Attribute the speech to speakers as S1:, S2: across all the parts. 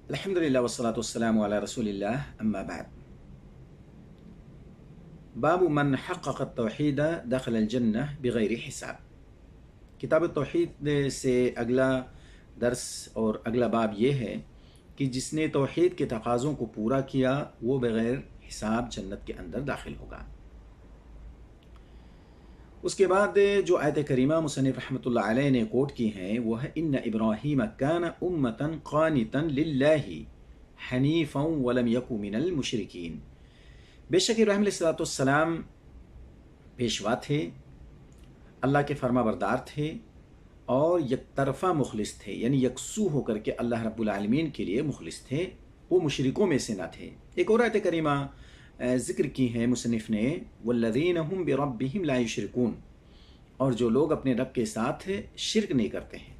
S1: الحمد لله والصلاة والسلام على رسول الله أما بعد. باب من حقق التوحید دخل الجنہ بغیر حساب. کتاب التوحید سے اگلا درس اور اگلا باب یہ ہے کہ جس نے توحید کے تقاضوں کو پورا کیا وہ بغیر حساب جنت کے اندر داخل ہوگا. اس کے بعد جو آیت کریمہ مصنف رحمۃ اللہ علیہ نے کوٹ کی ہیں وہ ہے ان ابراہیم کان امتا قانتا للہ حنیفا ولم یک من المشرکین. بے شک ابراہیم علیہ السلام پیشوا تھے، اللہ کے فرما بردار تھے اور یک طرفہ مخلص تھے، یعنی یکسو ہو کر کے اللہ رب العالمین کے لیے مخلص تھے، وہ مشرکوں میں سے نہ تھے. ایک اور آیت کریمہ ذکر کی ہے مصنف نے والذین هم بربهم لا یشرکون، اور جو لوگ اپنے رب کے ساتھ شرک نہیں کرتے ہیں.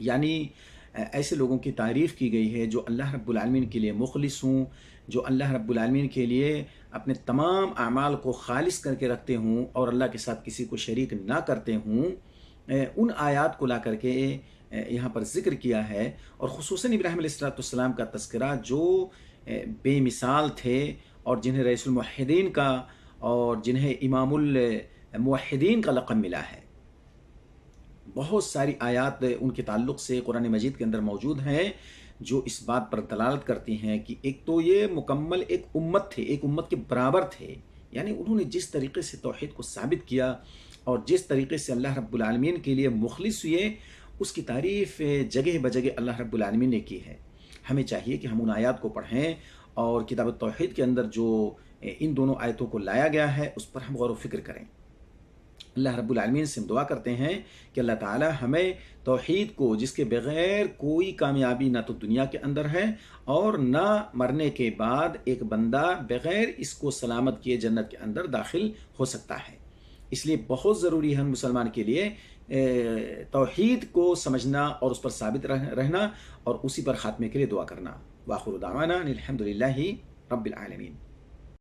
S1: یعنی ایسے لوگوں کی تعریف کی گئی ہے جو اللہ رب العالمین کے لیے مخلص ہوں، جو اللہ رب العالمین کے لیے اپنے تمام اعمال کو خالص کر کے رکھتے ہوں اور اللہ کے ساتھ کسی کو شریک نہ کرتے ہوں. ان آیات کو لا کر کے یہاں پر ذکر کیا ہے، اور خصوصاً ابراہیم علیہ السلام کا تذکرہ جو بے مثال تھے اور جنہیں رئیس الموحدین کا اور جنہیں امام الموحدین کا لقب ملا ہے. بہت ساری آیات ان کے تعلق سے قرآن مجید کے اندر موجود ہیں جو اس بات پر دلالت کرتی ہیں کہ ایک تو یہ مکمل ایک امت تھے، ایک امت کے برابر تھے. یعنی انہوں نے جس طریقے سے توحید کو ثابت کیا اور جس طریقے سے اللہ رب العالمین کے لیے مخلص ہوئے، اس کی تعریف جگہ بجگہ اللہ رب العالمین نے کی ہے. ہمیں چاہیے کہ ہم ان آیات کو پڑھیں اور کتاب التوحید کے اندر جو ان دونوں آیتوں کو لایا گیا ہے اس پر ہم غور و فکر کریں. اللہ رب العالمین سے ہم دعا کرتے ہیں کہ اللہ تعالی ہمیں توحید کو، جس کے بغیر کوئی کامیابی نہ تو دنیا کے اندر ہے اور نہ مرنے کے بعد ایک بندہ بغیر اس کو سلامت کیے جنت کے اندر داخل ہو سکتا ہے. اس لیے بہت ضروری ہے ہم مسلمان کے لیے توحید کو سمجھنا اور اس پر ثابت رہنا اور اسی پر خاتمے کے لیے دعا کرنا. وآخر دعوانا الحمد للہ رب العالمین.